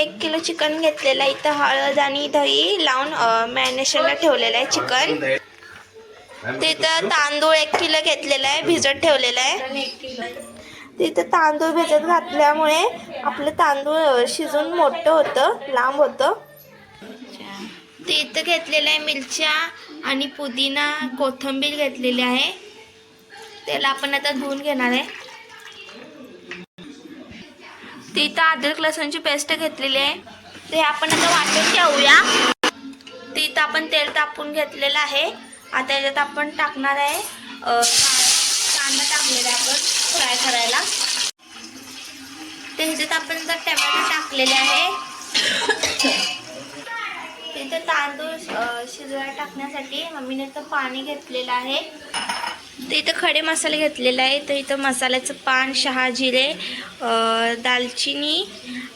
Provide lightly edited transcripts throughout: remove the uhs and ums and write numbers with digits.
1 kilo chicken घेतलेलं आहे. इथं हळद आणि दही लावून मॅरिनेशनला ठेवलेलं आहे चिकन. तिथं तांदूळ 1 किलो घेतलेला आहे, भिजत ठेवलेला आहे. तिथं तांदूळ भिजत घातल्यामुळे आपलं तांदूळ शिजून मोठं होतं, लांब होतं. तिथं घेतलेलं आहे मिरच्या आणि पुदिना, कोथिंबीर घेतलेली आहे. त्याला आपण आता धुवून घेणार आहे. तिथं अद्रक लसूणची पेस्ट घेतलेली आहे, ते आपण आता वाटून ठेवूया. तिथं आपण तेल तापून घेतलेलं आहे. आता याच्यात आपण टाकणार आहे कांदा टाकलेला आहे आपण फ्राय करायला. त्याच्यात आपण आता टोमॅटो टाकलेले आहे. तिथे तांदूळ शिजवायला टाकण्यासाठी मम्मीने तर पाणी घेतलेलं आहे. तर इथं खडे मसाले घेतलेले आहे. तर इथं मसाल्याचं पान, शहाजिरे, दालचिनी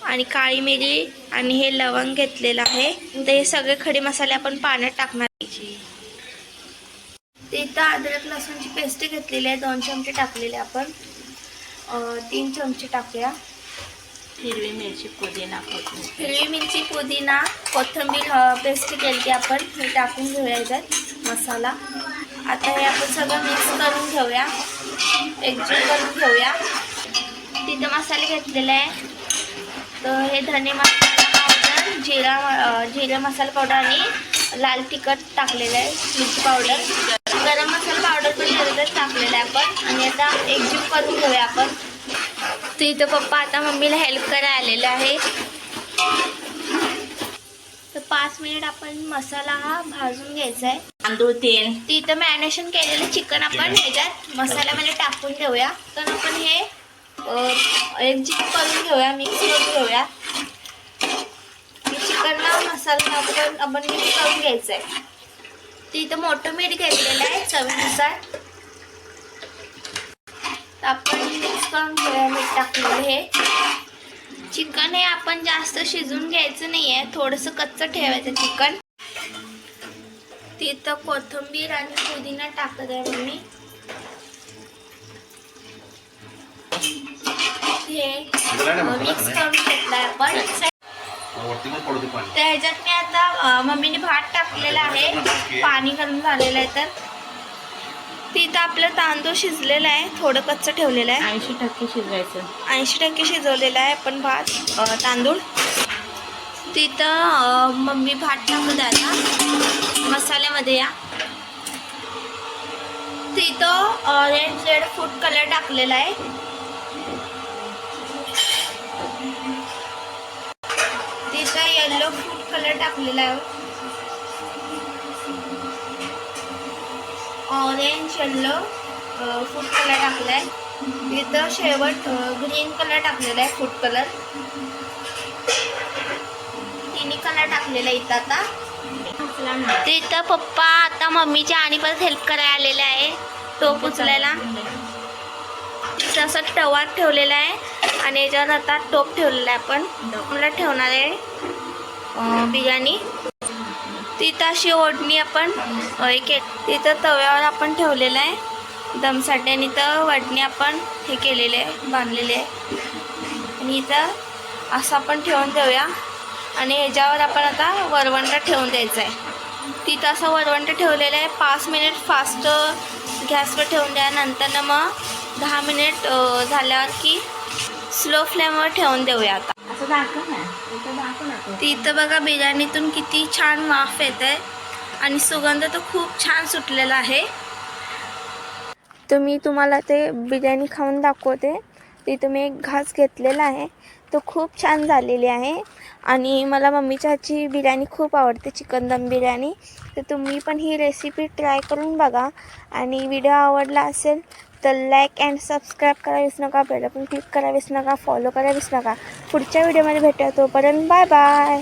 आणि काळी मिरी आणि हे लवंग घेतलेलं आहे. तर हे सगळे खडे मसाले आपण पाण्यात टाकणार. ते इथं अद्रक लसूणची पेस्ट घेतलेली आहे, 2 चमचे टाकलेले आपण. 3 चमचे टाकूया. हिरवी मिरची, पुदिना, कोथिंबीर पेस्ट केली आपण हे टाकून घेऊया याच्यात मसाला. आता हे आपण सगळं मिक्स करून घेऊया, एकजीव करून घेऊया. तिथं मसाले घेतलेले आहे. तर हे धने मसाला पावडर, जिरा मसाला पावडर आणि लाल तिखट टाकलेलं आहे, मिरची पावडर, गरम मसाला पावडर पण त्याच्यात टाकलेला आहे आपण. आणि आता एकजीव करून घेऊया आपण. तर इथं पप्पा आता मम्मीला हेल्प करायला आलेले आहे. तर 5 मिनिट आपण मसाला हा भाजून घ्यायचा आहे. तांदूळ, तेल. तिथं मॅरिनेशन केलेलं चिकन आपण ह्याच्यात मसाल्यामध्ये टाकून देऊया. तर आपण हे एकजीव करून घेऊया, मिक्स करून घेऊया. चिकनला मसाला आपण मिक्स करून घ्यायचं आहे. तिथं मोठं मीठ घेतलेलं आहे चवीनुसार. तर आपण मिक्स करून घेऊया मीठ टाकलेलं. हे चिकन हे आपण जास्त शिजून घ्यायचं नाही आहे, थोडंसं कच्चं ठेवायचं चिकन. तिथं कोथिंबीर आणि पुदिना टाकत आहे मम्मी. हे मिक्स करून घेतलं आहे आपण. तर ह्याच्यात मी आता मम्मीने भात टाकलेला आहे, पाणी घालून झालेलं आहे. तर तिथं आपलं तांदूळ शिजलेला आहे, थोडं कच्चं ठेवलेलं आहे. 80% शिजवायचं. 80% शिजवलेला आहे पण तांदूळ. तिथं मम्मी भात टाकत आहे आता मसाल्यामध्ये. या तिथं ऑरेंज रेड फूड कलर टाकलेला आहे. तिथं येलो फूड कलर टाकलेला आहे, ऑरेंज येलो फूड कलर टाकला आहे. तिथं शेवट ग्रीन कलर टाकलेला आहे, फूड कलर. तिन्ही कलर टाकलेला आहे इथं आता. तिथं पप्पा आता मम्मीच्या आणि परत हेल्प करायला आलेले आहे टोप उचलायला. तिथं असं तवा ठेवलेला आहे आणि याच्यावर आता टोप ठेवलेला आहे. आपण टोपला ठेवणार आहे बिर्याणी. तिथं अशी ओढणी आपण तिथं तव्यावर आपण ठेवलेलं आहे दमसाठी. आणि इथं वडणी आपण हे केलेले आहे, बांधलेले आहे. आणि इथं असं आपण ठेवून देऊया. आणि ह्याच्यावर आपण आता वरवंटा ठेवून द्यायचं आहे. तिथं असं वरवंटा ठेवलेलं आहे. 5 मिनिट फास्ट गॅसवर ठेवून द्या. नंतर मग 10 मिनिट झाल्यावर की स्लो फ्लेमवर ठेवून देऊया. आता असं दाखव ना, तिथं बघा बिर्याणीतून किती छान वाफ येत आहे आणि सुगंध तर खूप छान सुटलेला आहे. तर मी तुम्हाला ते बिर्याणी खाऊन दाखवते. तिथं मी एक घास घेतलेला आहे, तो खूप छान झालेली आहे. आणि मला मम्मीच्या हातची बिर्याणी खूप आवडते, चिकन दम बिर्याणी. तर तुम्ही पण ही रेसिपी ट्राय करून बघा. आणि व्हिडिओ आवडला असेल तर लाईक अँड सबस्क्राईब करायला विसरू नका, बेल आयकॉन क्लिक करायला विसरू नका, फॉलो करायला विसरू नका. पुढच्या व्हिडिओमध्ये भेटूया, तोपर्यंत बाय बाय.